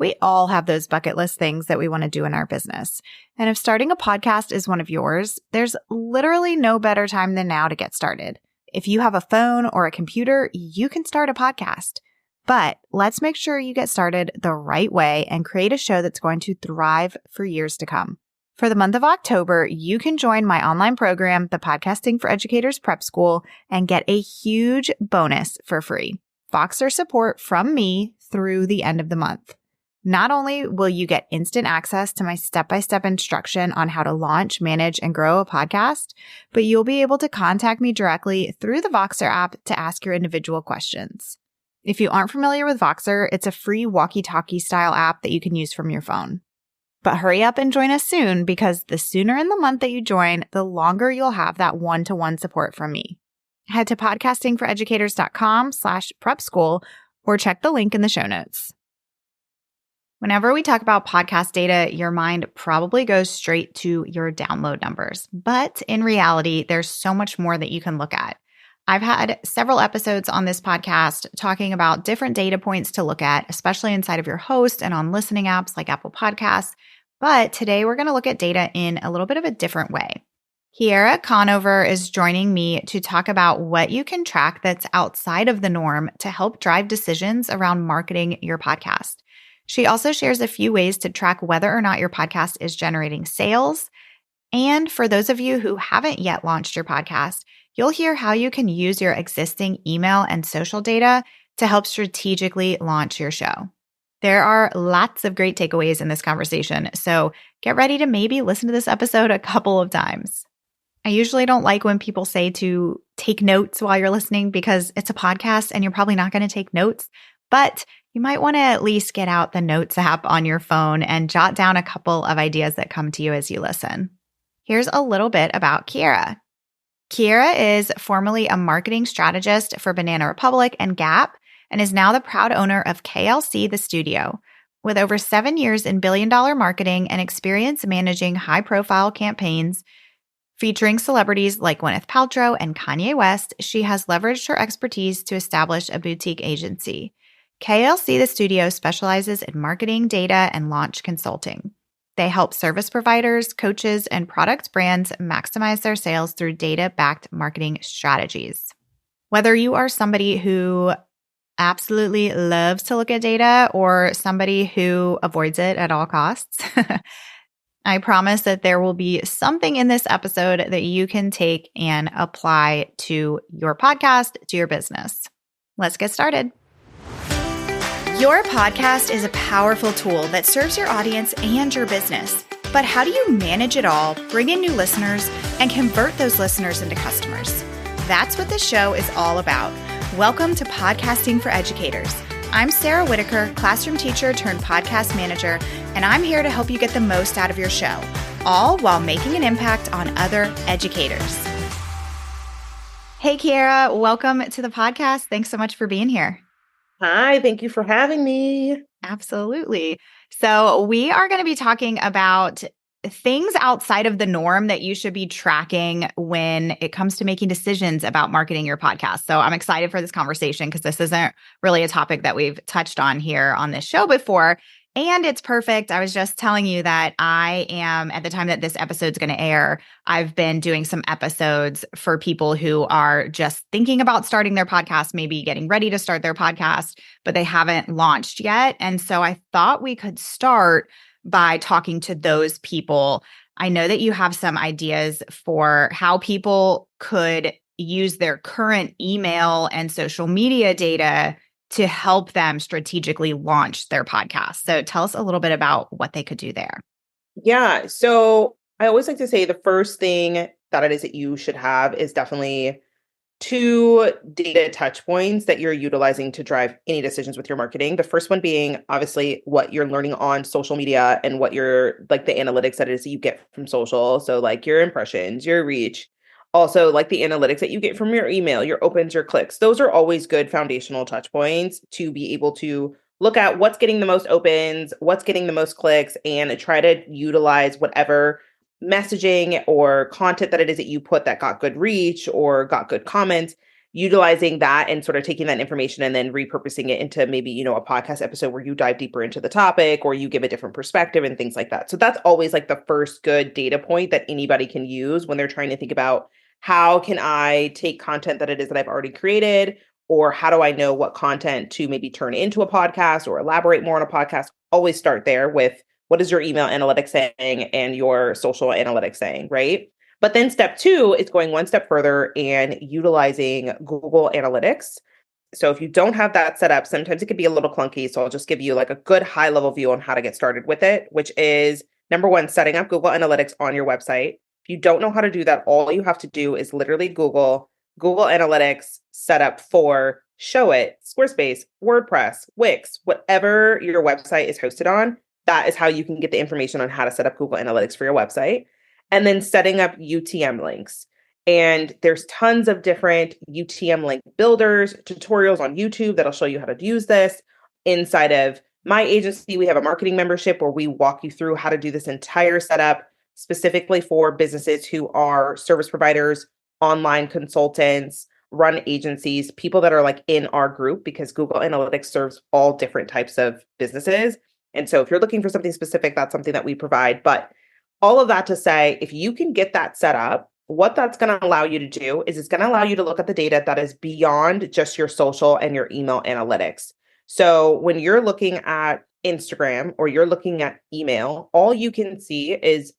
We all have those bucket list things that we want to do in our business. And if starting a podcast is one of yours, there's literally no better time than now to get started. If you have a phone or a computer, you can start a podcast. But let's make sure you get started the right way and create a show that's going to thrive for years to come. For the month of October, you can join my online program, the Podcasting for Educators Prep School, and get a huge bonus for free. Voxer support from me through the end of the month. Not only will you get instant access to my step-by-step instruction on how to launch, manage, and grow a podcast, but you'll be able to contact me directly through the Voxer app to ask your individual questions. If you aren't familiar with Voxer, it's a free walkie-talkie style app that you can use from your phone. But hurry up and join us soon, because the sooner in the month that you join, the longer you'll have that one-to-one support from me. Head to podcastingforeducators.com/prep school or check the link in the show notes. Whenever we talk about podcast data, your mind probably goes straight to your download numbers. But in reality, there's so much more that you can look at. I've had several episodes on this podcast talking about different data points to look at, especially inside of your host and on listening apps like Apple Podcasts. But today we're going to look at data in a little bit of a different way. Kierra Conover is joining me to talk about what you can track that's outside of the norm to help drive decisions around marketing your podcast. She also shares a few ways to track whether or not your podcast is generating sales. And for those of you who haven't yet launched your podcast, you'll hear how you can use your existing email and social data to help strategically launch your show. There are lots of great takeaways in this conversation, so get ready to maybe listen to this episode a couple of times. I usually don't like when people say to take notes while you're listening because it's a podcast and you're probably not going to take notes, but you might want to at least get out the Notes app on your phone and jot down a couple of ideas that come to you as you listen. Here's a little bit about Kierra. Kierra is formerly a marketing strategist for Banana Republic and Gap and is now the proud owner of KLC The Studio. With over 7 years in billion-dollar marketing and experience managing high-profile campaigns featuring celebrities like Gwyneth Paltrow and Kanye West, she has leveraged her expertise to establish a boutique agency. KLC The Studio specializes in marketing, data, and launch consulting. They help service providers, coaches, and product brands maximize their sales through data-backed marketing strategies. Whether you are somebody who absolutely loves to look at data or somebody who avoids it at all costs, I promise that there will be something in this episode that you can take and apply to your podcast, to your business. Let's get started. Your podcast is a powerful tool that serves your audience and your business. But how do you manage it all, bring in new listeners, and convert those listeners into customers? That's what this show is all about. Welcome to Podcasting for Educators. I'm Sarah Whitaker, classroom teacher turned podcast manager, and I'm here to help you get the most out of your show, all while making an impact on other educators. Hey, Kierra, welcome to the podcast. Thanks so much for being here. Hi, thank you for having me. Absolutely. So we are going to be talking about things outside of the norm that you should be tracking when it comes to making decisions about marketing your podcast. So I'm excited for this conversation because this isn't really a topic that we've touched on here on this show before. And it's perfect. I was just telling you that I am, at the time that this episode's going to air, I've been doing some episodes for people who are just thinking about starting their podcast, maybe getting ready to start their podcast, but they haven't launched yet. And so I thought we could start by talking to those people. I know that you have some ideas for how people could use their current email and social media data to help them strategically launch their podcast. So tell us a little bit about what they could do there. Yeah. So I always like to say the first thing that it is that you should have is definitely 2 data touch points that you're utilizing to drive any decisions with your marketing. The first one being obviously what you're learning on social media and what you're like the analytics that it is that you get from social. So like your impressions, your reach, also like the analytics that you get from your email, your opens, your clicks. Those are always good foundational touch points to be able to look at what's getting the most opens, what's getting the most clicks, and try to utilize whatever messaging or content that it is that you put that got good reach or got good comments utilizing that and sort of taking that information and then repurposing it into maybe, a podcast episode where you dive deeper into the topic or you give a different perspective and things like that. So that's always like the first good data point that anybody can use when they're trying to think about how can I take content that it is that I've already created, or how do I know what content to maybe turn into a podcast or elaborate more on a podcast? Always start there with what is your email analytics saying and your social analytics saying, right? But then step two is going one step further and utilizing Google Analytics. So if you don't have that set up, sometimes it can be a little clunky. So I'll just give you like a good high level view on how to get started with it, which is number one, setting up Google Analytics on your website. If you don't know how to do that, all you have to do is literally Google Analytics setup for Showit, Squarespace, WordPress, Wix, whatever your website is hosted on. That is how you can get the information on how to set up Google Analytics for your website. And then setting up UTM links. And there's tons of different UTM link builders, tutorials on YouTube that'll show you how to use this. Inside of my agency, we have a marketing membership where we walk you through how to do this entire setup specifically for businesses who are service providers, online consultants, run agencies, people that are like in our group, because Google Analytics serves all different types of businesses. And so if you're looking for something specific, that's something that we provide. But all of that to say, if you can get that set up, what that's going to allow you to do is it's going to allow you to look at the data that is beyond just your social and your email analytics. So when you're looking at Instagram or you're looking at email, all you can see is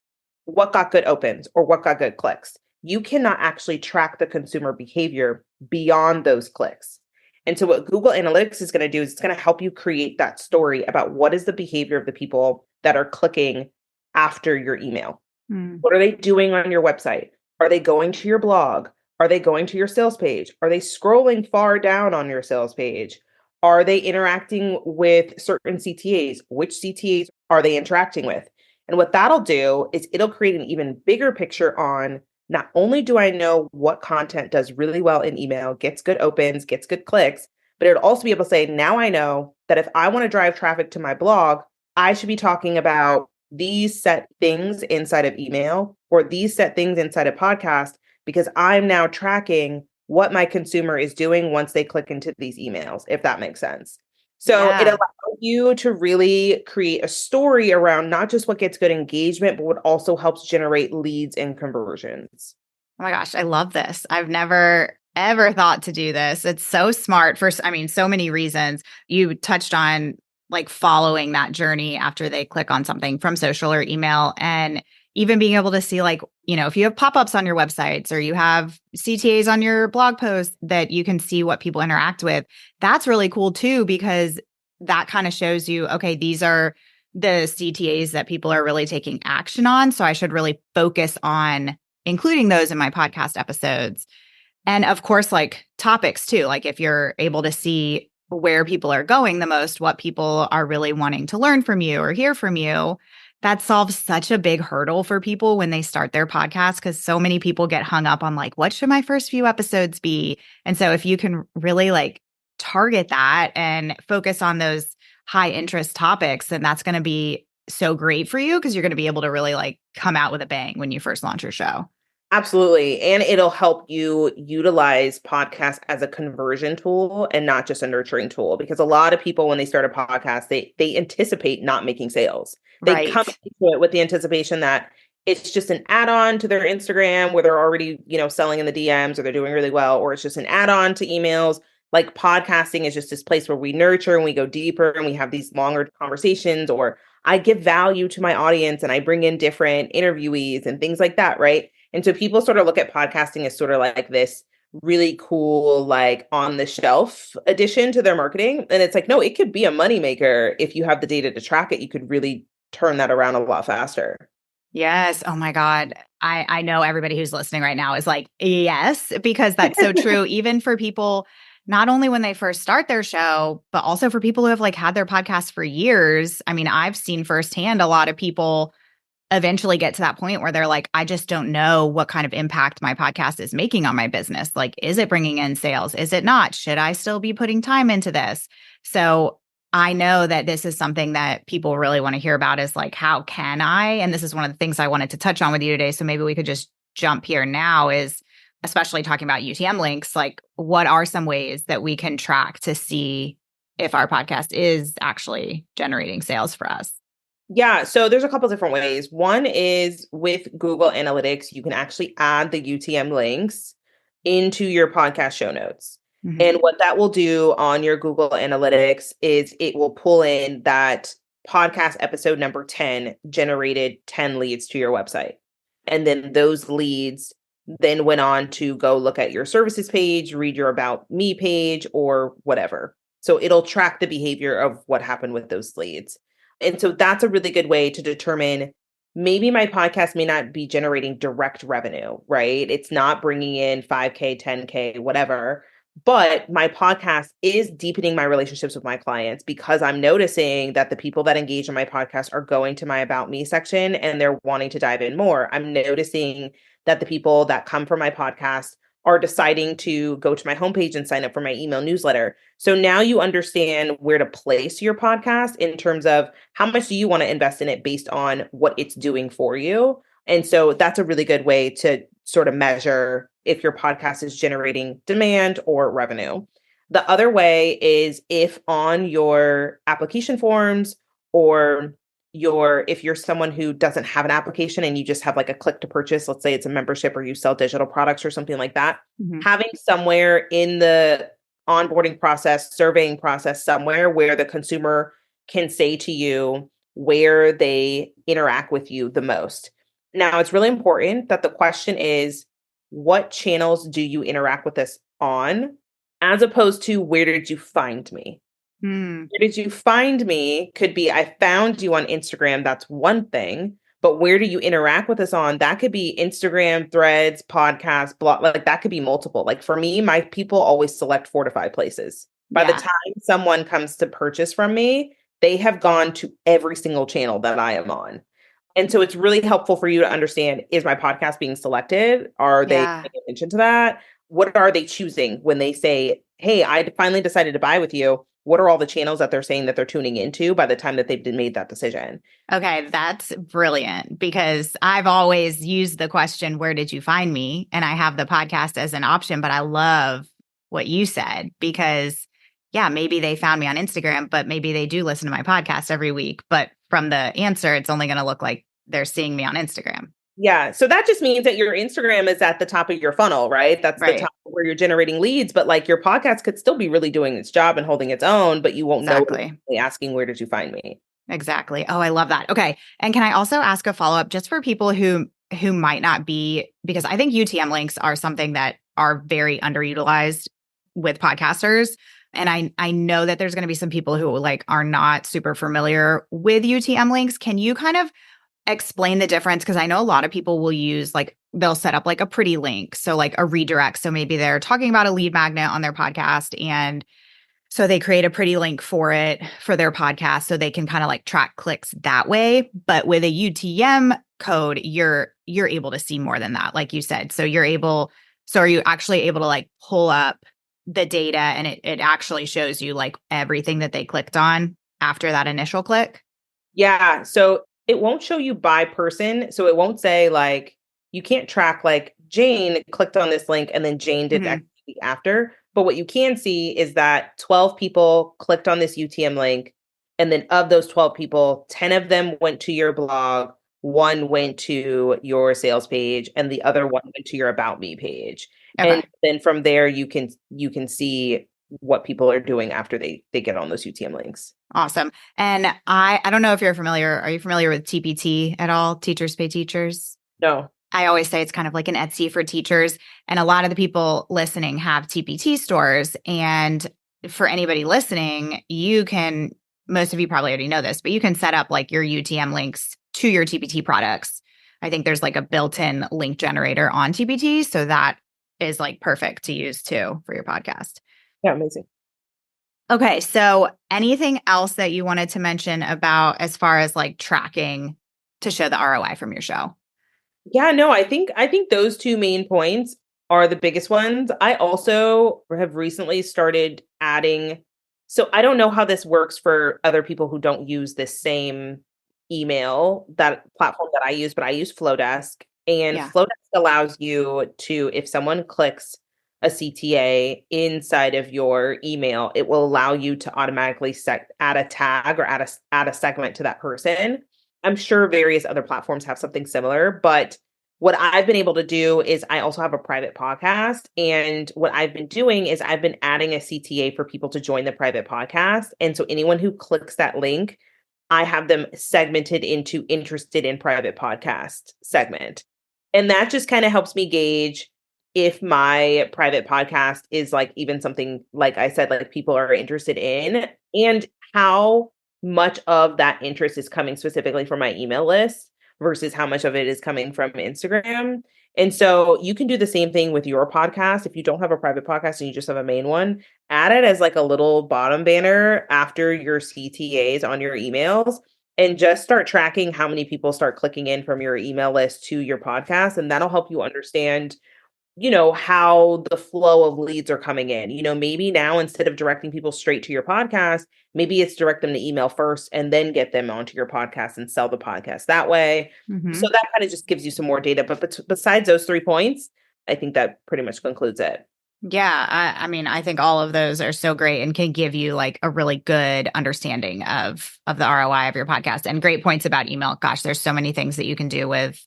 what got good opens or what got good clicks. You cannot actually track the consumer behavior beyond those clicks. And so what Google Analytics is going to do is it's going to help you create that story about what is the behavior of the people that are clicking after your email. What are they doing on your website? Are they going to your blog? Are they going to your sales page? Are they scrolling far down on your sales page? Are they interacting with certain CTAs? Which CTAs are they interacting with? And what that'll do is it'll create an even bigger picture on not only do I know what content does really well in email, gets good opens, gets good clicks, but it'll also be able to say, now I know that if I want to drive traffic to my blog, I should be talking about these set things inside of email or these set things inside of podcast, because I'm now tracking what my consumer is doing once they click into these emails, if that makes sense. So it allows you to really create a story around not just what gets good engagement, but what also helps generate leads and conversions. Oh my gosh, I love this. I've never ever thought to do this. It's so smart for, so many reasons. You touched on like following that journey after they click on something from social or email, and even being able to see like, if you have pop-ups on your websites or you have CTAs on your blog posts that you can see what people interact with. That's really cool too, because that kind of shows you, okay, these are the CTAs that people are really taking action on. So I should really focus on including those in my podcast episodes. And of course, like topics too, like if you're able to see where people are going the most, what people are really wanting to learn from you or hear from you, that solves such a big hurdle for people when they start their podcast, because so many people get hung up on like, what should my first few episodes be? And so if you can really like target that and focus on those high interest topics, then that's going to be so great for you, because you're going to be able to really like come out with a bang when you first launch your show. Absolutely. And it'll help you utilize podcasts as a conversion tool and not just a nurturing tool. Because a lot of people, when they start a podcast, they anticipate not making sales. They come into it with the anticipation that it's just an add-on to their Instagram where they're already, selling in the DMs or they're doing really well, or it's just an add-on to emails. Like podcasting is just this place where we nurture and we go deeper and we have these longer conversations, or I give value to my audience and I bring in different interviewees and things like that, right? And so people sort of look at podcasting as sort of like this really cool, like on the shelf addition to their marketing. And it's like, no, it could be a moneymaker. If you have the data to track it, you could really turn that around a lot faster. Yes. Oh my God. I know everybody who's listening right now is like, yes, because that's so true. Even for people, not only when they first start their show, but also for people who have like had their podcast for years. I mean, I've seen firsthand a lot of people eventually get to that point where they're like, I just don't know what kind of impact my podcast is making on my business. Like, is it bringing in sales? Is it not? Should I still be putting time into this? So I know that this is something that people really want to hear about, is like, how can I? And this is one of the things I wanted to touch on with you today. So maybe we could just jump here now, is especially talking about UTM links, like what are some ways that we can track to see if our podcast is actually generating sales for us? Yeah, so there's a couple different ways. One is with Google Analytics, you can actually add the UTM links into your podcast show notes. Mm-hmm. And what that will do on your Google Analytics is it will pull in that podcast episode number 10 generated 10 leads to your website. And then those leads then went on to go look at your services page, read your About Me page, or whatever. So it'll track the behavior of what happened with those leads. And so that's a really good way to determine maybe my podcast may not be generating direct revenue, right? It's not bringing in 5K, 10K, whatever. But my podcast is deepening my relationships with my clients because I'm noticing that the people that engage in my podcast are going to my About Me section and they're wanting to dive in more. I'm noticing that the people that come from my podcast are deciding to go to my homepage and sign up for my email newsletter. So now you understand where to place your podcast in terms of how much do you want to invest in it based on what it's doing for you. And so that's a really good way to sort of measure if your podcast is generating demand or revenue. The other way is if on your application forms or if you're someone who doesn't have an application and you just have like a click to purchase, let's say it's a membership or you sell digital products or something like that, having somewhere in the onboarding process, surveying process, somewhere where the consumer can say to you where they interact with you the most. Now, it's really important that the question is, what channels do you interact with us on, as opposed to where did you find me? Where did you find me could be I found you on Instagram. That's one thing. But where do you interact with us on? That could be Instagram, Threads, podcast, blog. Like that could be multiple. Like for me, my people always select 4 to 5 places. By the time someone comes to purchase from me, they have gone to every single channel that I am on. And so it's really helpful for you to understand, is my podcast being selected? Are they paying attention to that? What are they choosing when they say, hey, I finally decided to buy with you? What are all the channels that they're saying that they're tuning into by the time that they've made that decision? Okay, that's brilliant because I've always used the question, where did you find me? And I have the podcast as an option, but I love what you said because, yeah, maybe they found me on Instagram, but maybe they do listen to my podcast every week. But from the answer, it's only going to look like they're seeing me on Instagram. Yeah. So that just means that your Instagram is at the top of your funnel, right? That's the top where you're generating leads. But like your podcast could still be really doing its job and holding its own, but you won't know asking, where did you find me? Exactly. Oh, I love that. Okay. And can I also ask a follow-up just for people who might not be, because I think UTM links are something that are very underutilized with podcasters. And I know that there's going to be some people who like are not super familiar with UTM links. Can you kind of explain the difference? Because I know a lot of people will use like, they'll set up like a pretty link. So like a redirect. So maybe they're talking about a lead magnet on their podcast. And so they create a pretty link for it for their podcast so they can kind of like track clicks that way. But with a UTM code, you're able to see more than that, like you said. So are you actually able to like pull up the data and it actually shows you like everything that they clicked on after that initial click? Yeah. So it won't show you by person. So it won't say like, you can't track like Jane clicked on this link and then Jane did activity after. But what you can see is that 12 people clicked on this UTM link. And then of those 12 people, 10 of them went to your blog, 1 went to your sales page, and the other 1 went to your About Me page. Okay. And then from there, you can see what people are doing after they get on those UTM links. Awesome. And I don't know if you're familiar. Are you familiar with TPT at all? Teachers Pay Teachers? No. I always say it's kind of like an Etsy for teachers. And a lot of the people listening have TPT stores. And for anybody listening, most of you probably already know this, but you can set up like your UTM links to your TPT products. I think there's like a built-in link generator on TPT. So that is like perfect to use too for your podcast. Yeah, amazing. Okay. So anything else that you wanted to mention about as far as like tracking to show the ROI from your show? Yeah, no, I think those 2 main points are the biggest ones. I also have recently started adding, so I don't know how this works for other people who don't use this same email, that platform that I use, but I use Flowdesk. And Yeah. Flowdesk allows you to, if someone clicks a CTA inside of your email, it will allow you to automatically add a tag or add a segment to that person. I'm sure various other platforms have something similar, but what I've been able to do is I also have a private podcast. And what I've been doing is I've been adding a CTA for people to join the private podcast. And so anyone who clicks that link, I have them segmented into interested in private podcast segment. And that just kind of helps me gauge if my private podcast is like even something, like I said, like people are interested in, and how much of that interest is coming specifically from my email list versus how much of it is coming from Instagram. And so you can do the same thing with your podcast. If you don't have a private podcast and you just have a main one, add it as like a little bottom banner after your CTAs on your emails, and just start tracking how many people start clicking in from your email list to your podcast. And that'll help you understand, how the flow of leads are coming in. Maybe now instead of directing people straight to your podcast, maybe it's direct them to email first and then get them onto your podcast and sell the podcast that way. So that kind of just gives you some more data. But besides those 3 points, I think that pretty much concludes it. Yeah, I mean, I think all of those are so great and can give you like a really good understanding of the ROI of your podcast. And great points about email. Gosh, there's so many things that you can do with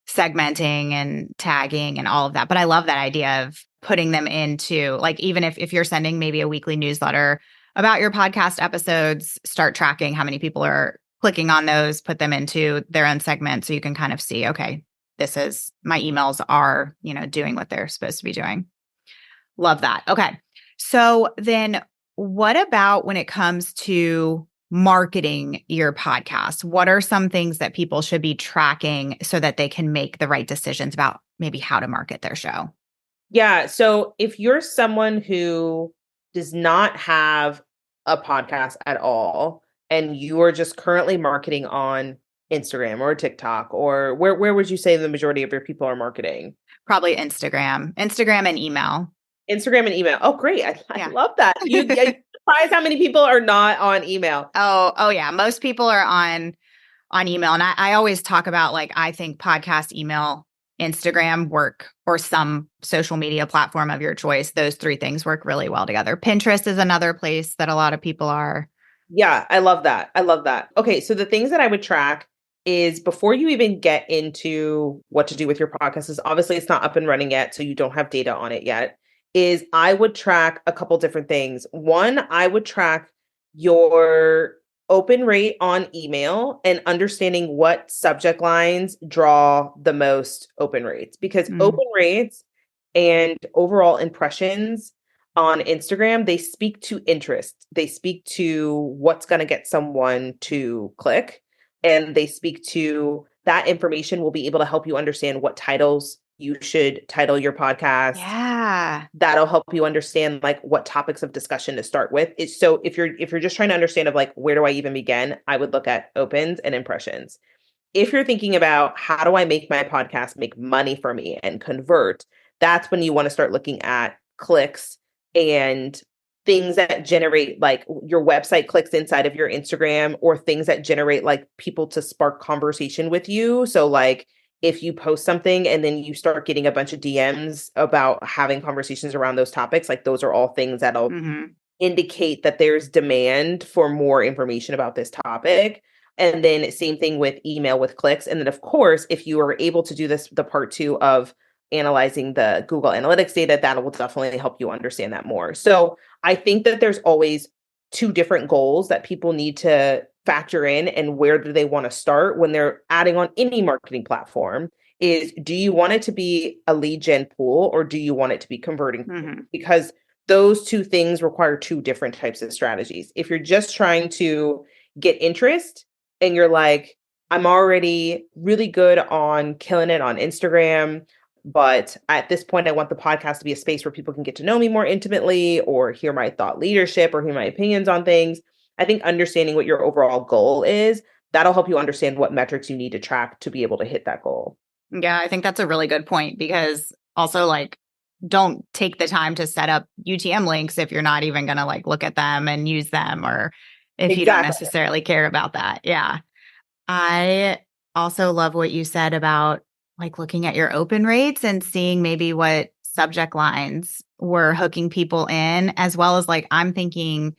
segmenting and tagging and all of that. But I love that idea of putting them into, like, even if you're sending maybe a weekly newsletter about your podcast episodes, start tracking how many people are clicking on those, put them into their own segment so you can kind of see, okay, this is my emails are, doing what they're supposed to be doing. Love that. Okay. So then what about when it comes to marketing your podcast? What are some things that people should be tracking so that they can make the right decisions about maybe how to market their show? Yeah. So if you're someone who does not have a podcast at all, and you are just currently marketing on Instagram or TikTok, or where would you say the majority of your people are marketing? Probably Instagram and email. Instagram and email. Oh, great. I Yeah. love that. You're surprised how many people are not on email. Oh yeah. Most people are on email. And I always talk about, like, I think podcast, email, Instagram work, or some social media platform of your choice. Those three things work really well together. Pinterest is another place that a lot of people are. Yeah, I love that. I love that. Okay, so the things that I would track is, before you even get into what to do with your podcast, is obviously it's not up and running yet, so you don't have data on it yet, is I would track a couple different things. One, I would track your open rate on email and understanding what subject lines draw the most open rates, because open rates and overall impressions on Instagram, they speak to interest. They speak to what's going to get someone to click. And they speak to that information will be able to help you understand what titles you should title your podcast. Yeah. That'll help you understand like what topics of discussion to start with. So if you're just trying to understand of like, where do I even begin, I would look at opens and impressions. If you're thinking about how do I make my podcast make money for me and convert, that's when you want to start looking at clicks and things that generate like your website clicks inside of your Instagram, or things that generate like people to spark conversation with you. So like if you post something and then you start getting a bunch of DMs about having conversations around those topics, like those are all things that'll indicate that there's demand for more information about this topic. And then same thing with email with clicks. And then of course, if you are able to do this, the part 2 of analyzing the Google Analytics data, that will definitely help you understand that more. So I think that there's always 2 different goals that people need to factor in, and where do they want to start when they're adding on any marketing platform is, do you want it to be a lead gen pool, or do you want it to be converting? Because those 2 things require 2 different types of strategies. If you're just trying to get interest and you're like, I'm already really good on killing it on Instagram, but at this point, I want the podcast to be a space where people can get to know me more intimately, or hear my thought leadership, or hear my opinions on things. I think understanding what your overall goal is, that'll help you understand what metrics you need to track to be able to hit that goal. Yeah, I think that's a really good point, because also, like, don't take the time to set up UTM links if you're not even going to like look at them and use them, or if you don't necessarily care about that. Yeah. I also love what you said about like looking at your open rates and seeing maybe what subject lines were hooking people in, as well as like I'm thinking,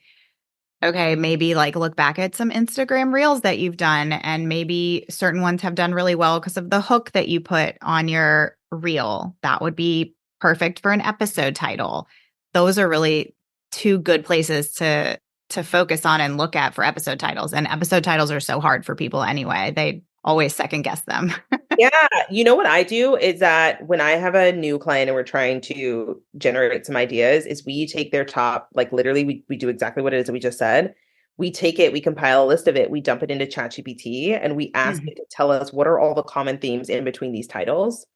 okay, maybe like look back at some Instagram reels that you've done, and maybe certain ones have done really well because of the hook that you put on your reel. That would be perfect for an episode title. Those are really two good places to focus on and look at for episode titles. And episode titles are so hard for people anyway. They always second guess them. Yeah, you know what I do is that when I have a new client and we're trying to generate some ideas, is we take their top, like literally we do exactly what it is that we just said. We take it, we compile a list of it, we dump it into ChatGPT, and we ask Mhm. it to tell us what are all the common themes in between these titles,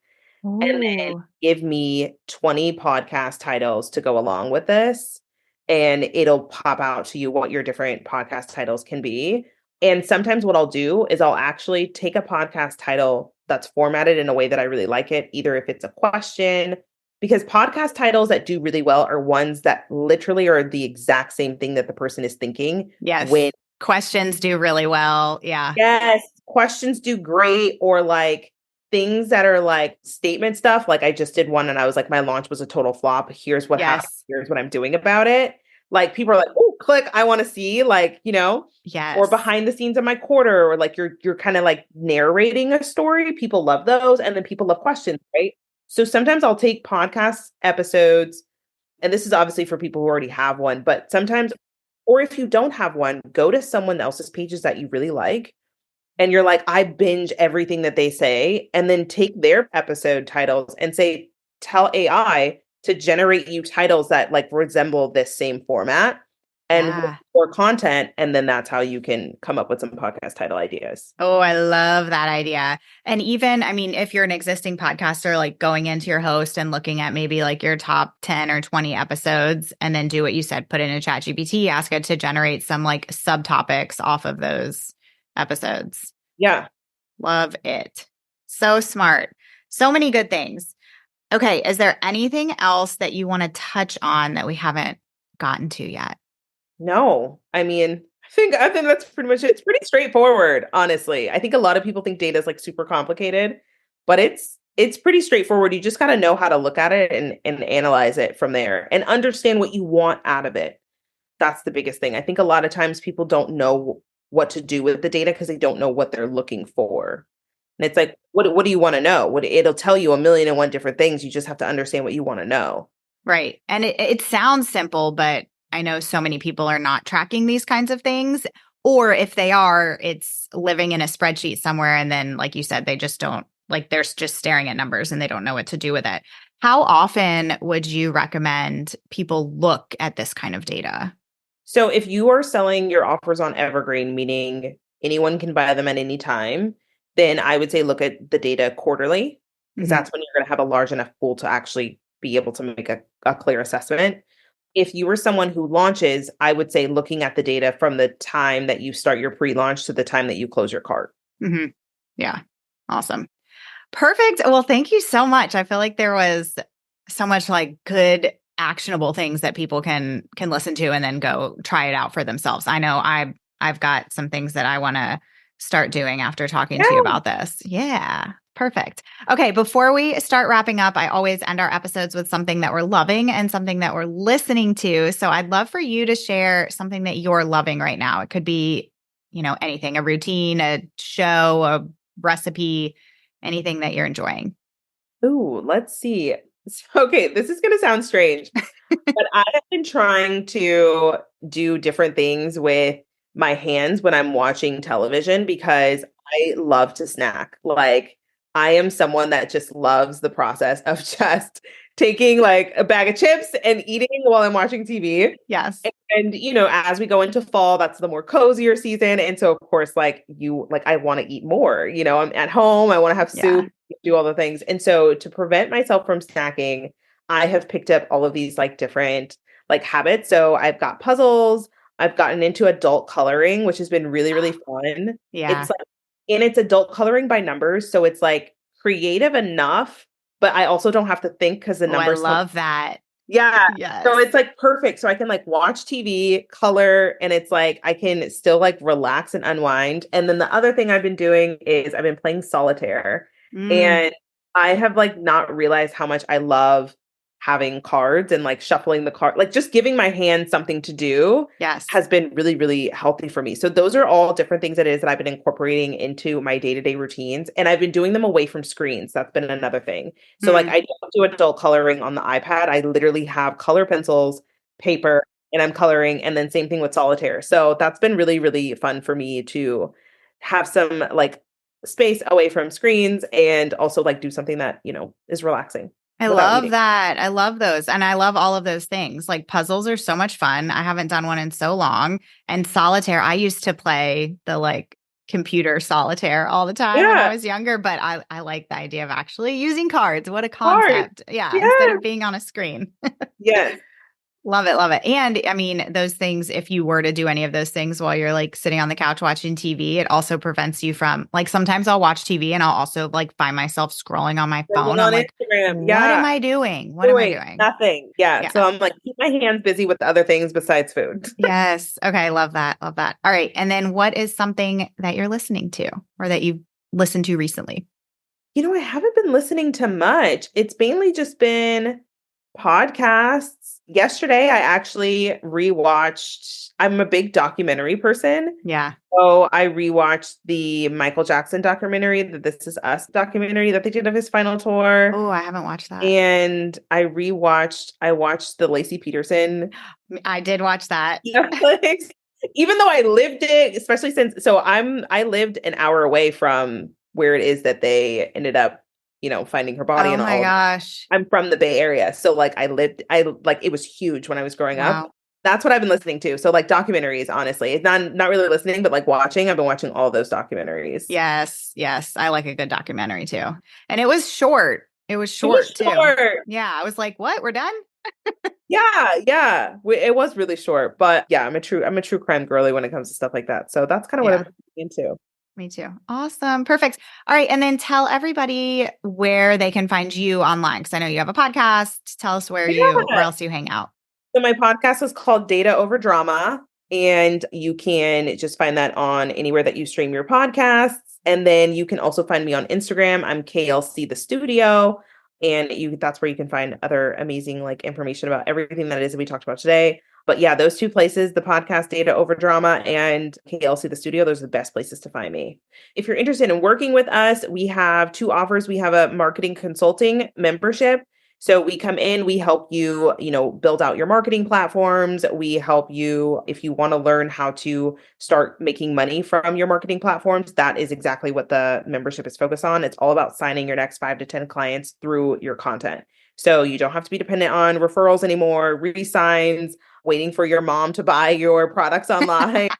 and then Ooh, give me 20 podcast titles to go along with this. And it'll pop out to you what your different podcast titles can be. And sometimes what I'll do is I'll actually take a podcast title that's formatted in a way that I really like it, either if it's a question, because podcast titles that do really well are ones that literally are the exact same thing that the person is thinking yes. when, Questions do really well. Yeah. yes, questions do great, or like things that are like statement stuff. Like I just did one and I was like, my launch was a total flop. Here's what happened. Yes. Here's what I'm doing about it. Like people are like, oh, click, I want to see, like, or Yes. behind the scenes of my quarter, or like you're kind of like narrating a story. People love those. And then people love questions, right? So sometimes I'll take podcast episodes, and this is obviously for people who already have one, but sometimes, or if you don't have one, go to someone else's pages that you really like and you're like, I binge everything that they say, and then take their episode titles and say, tell AI to generate you titles that like resemble this same format and Yeah. or content. And then that's how you can come up with some podcast title ideas. Oh, I love that idea. And even, I mean, if you're an existing podcaster, like going into your host and looking at maybe like your top 10 or 20 episodes, and then do what you said, put in a chat GPT, ask it to generate some like subtopics off of those episodes. Yeah. Love it. So smart. So many good things. Okay. Is there anything else that you want to touch on that we haven't gotten to yet? No, I mean, I think that's pretty much it. It's pretty straightforward, honestly. I think a lot of people think data is like super complicated, but it's pretty straightforward. You just got to know how to look at it and analyze it from there and understand what you want out of it. That's the biggest thing. I think a lot of times people don't know what to do with the data because they don't know what they're looking for. And it's like, what do you want to know? It'll tell you a million and one different things. You just have to understand what you want to know. Right. And it sounds simple, but I know so many people are not tracking these kinds of things. Or if they are, it's living in a spreadsheet somewhere. And then, like you said, they just don't, like, they're just staring at numbers and they don't know what to do with it. How often would you recommend people look at this kind of data? So if you are selling your offers on Evergreen, meaning anyone can buy them at any time, then I would say look at the data quarterly, because Hmm. that's when you're going to have a large enough pool to actually be able to make a clear assessment. If you were someone who launches, I would say looking at the data from the time that you start your pre-launch to the time that you close your cart. Hmm. Yeah. Awesome. Perfect. Well, thank you so much. I feel like there was so much like good actionable things that people can listen to and then go try it out for themselves. I know I've got some things that I want to start doing after talking to you Yeah. about this. Yeah. Perfect. Okay, before we start wrapping up, I always end our episodes with something that we're loving and something that we're listening to. So I'd love for you to share something that you're loving right now. It could be, anything, a routine, a show, a recipe, anything that you're enjoying. Ooh, let's see. Okay, this is going to sound strange, but I have been trying to do different things with my hands when I'm watching television because I love to snack. Like, I am someone that just loves the process of just taking like a bag of chips and eating while I'm watching TV. Yes. And as we go into fall, that's the more cozier season. And so of course, I want to eat more. I'm at home, I want to have Yeah. soup, do all the things. And so to prevent myself from snacking, I have picked up all of these like different like habits. So I've got puzzles, I've gotten into adult coloring, which has been really, really fun. Yeah. It's like, and it's adult coloring by numbers. So it's like creative enough, but I also don't have to think because the Oh, I numbers tell. love that. Yeah. So Yes. it's like perfect. So I can like watch TV, color, and it's like I can still like relax and unwind. And then the other thing I've been doing is I've been playing solitaire. Mm, And I have like not realized how much I love having cards and like shuffling the card, like just giving my hand something to do Yes. has been really, really healthy for me. So those are all different things it is that I've been incorporating into my day-to-day routines. And I've been doing them away from screens. That's been another thing. So like Mm, I don't do adult coloring on the iPad. I literally have color pencils, paper, and I'm coloring. And then same thing with solitaire. So that's been really, really fun for me to have some like space away from screens and also like do something that, is relaxing I without love needing. that. I love those. And I love all of those things. Like puzzles are so much fun. I haven't done one in so long. And solitaire, I used to play the like computer solitaire all the time when I Yeah, was younger, but I like the idea of actually using cards. What a hard. concept. Yeah. Instead Yeah. of being on a screen. Yes. Love it, love it. And I mean, those things, if you were to do any of those things while you're like sitting on the couch watching TV, it also prevents you from like sometimes I'll watch TV and I'll also like find myself scrolling on my phone. Scrolling I'm on like, Instagram. what am Yeah. I doing? What am I Doing doing? nothing. Yeah. Yeah. So I'm like, keep my hands busy with other things besides food. Yes. Okay. Love that. Love that. All right. And then what is something that you're listening to or that you've listened to recently? I haven't been listening to much. It's mainly just been podcasts. Yesterday, I actually rewatched, I'm a big documentary person. Yeah. So I rewatched the Michael Jackson documentary, the This Is Us documentary that they did of his final tour. Oh, I haven't watched that. And I watched the Lacey Peterson I did watch that. Netflix. Even though I lived it, especially I lived an hour away from where it is that they ended up, finding her body Oh and my all of that. gosh. I'm from the Bay Area. So like I like it was huge when I was growing up. Wow. That's what I've been listening to. So like documentaries, honestly. It's not really listening, but like watching. I've been watching all those documentaries. Yes. Yes. I like a good documentary too. And it was short. It was It was short too. short. Yeah. I was like, what? We're done? Yeah, yeah. It was really short, but yeah, I'm a true crime girly when it comes to stuff like that. So that's kind of what Yeah. I'm into. Me too. Awesome. Perfect. All right. And then tell everybody where they can find you online. Cause I know you have a podcast. Tell us where Yeah. else you hang out. So my podcast is called Data Over Drama, and you can just find that on anywhere that you stream your podcasts. And then you can also find me on Instagram. I'm KLC the Studio, and that's where you can find other amazing like information about everything that it is that we talked about today. But yeah, those two places, the podcast Data Over Drama and KLC the Studio, those are the best places to find me. If you're interested in working with us, we have two offers. We have a marketing consulting membership. So we come in, we help you, build out your marketing platforms. We help you if you want to learn how to start making money from your marketing platforms. That is exactly what the membership is focused on. It's all about signing your next 5 to 10 clients through your content. So you don't have to be dependent on referrals anymore, re-signs, waiting for your mom to buy your products online.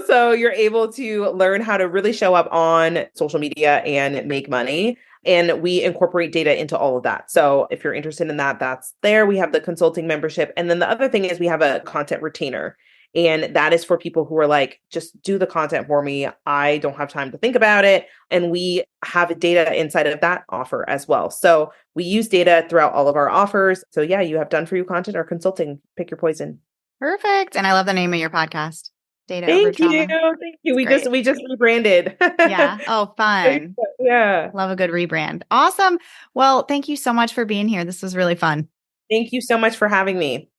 So you're able to learn how to really show up on social media and make money. And we incorporate data into all of that. So if you're interested in that, that's there. We have the consulting membership. And then the other thing is we have a content retainer. And that is for people who are like, just do the content for me. I don't have time to think about it. And we have data inside of that offer as well. So we use data throughout all of our offers. So yeah, you have done for you content or consulting. Pick your poison. Perfect. And I love the name of your podcast. Data Over Thank you. Drama. Thank you. It's We just rebranded. Yeah. Oh, fun. Yeah. Love a good rebrand. Awesome. Well, thank you so much for being here. This was really fun. Thank you so much for having me.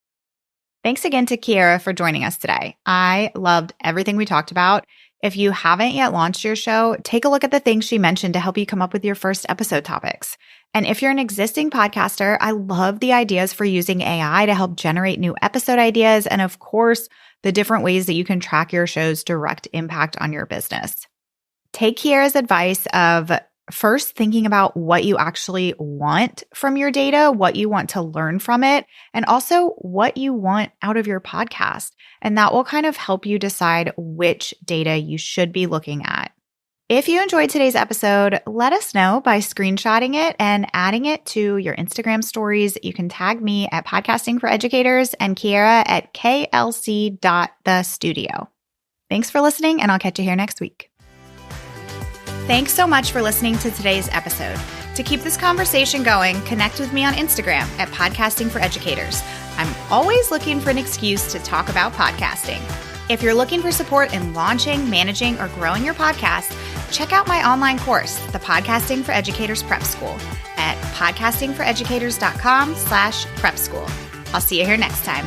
Thanks again to Kierra for joining us today. I loved everything we talked about. If you haven't yet launched your show, take a look at the things she mentioned to help you come up with your first episode topics. And if you're an existing podcaster, I love the ideas for using AI to help generate new episode ideas. And of course, the different ways that you can track your show's direct impact on your business. Take Kierra's advice of first thinking about what you actually want from your data, what you want to learn from it, and also what you want out of your podcast. And that will kind of help you decide which data you should be looking at. If you enjoyed today's episode, let us know by screenshotting it and adding it to your Instagram stories. You can tag me at Podcasting for Educators and Kierra at klc.thestudio. Thanks for listening, and I'll catch you here next week. Thanks so much for listening to today's episode. To keep this conversation going, connect with me on Instagram at Podcasting for Educators. I'm always looking for an excuse to talk about podcasting. If you're looking for support in launching, managing, or growing your podcast, check out my online course, the Podcasting for Educators Prep School, at podcastingforeducators.com/prep school. I'll see you here next time.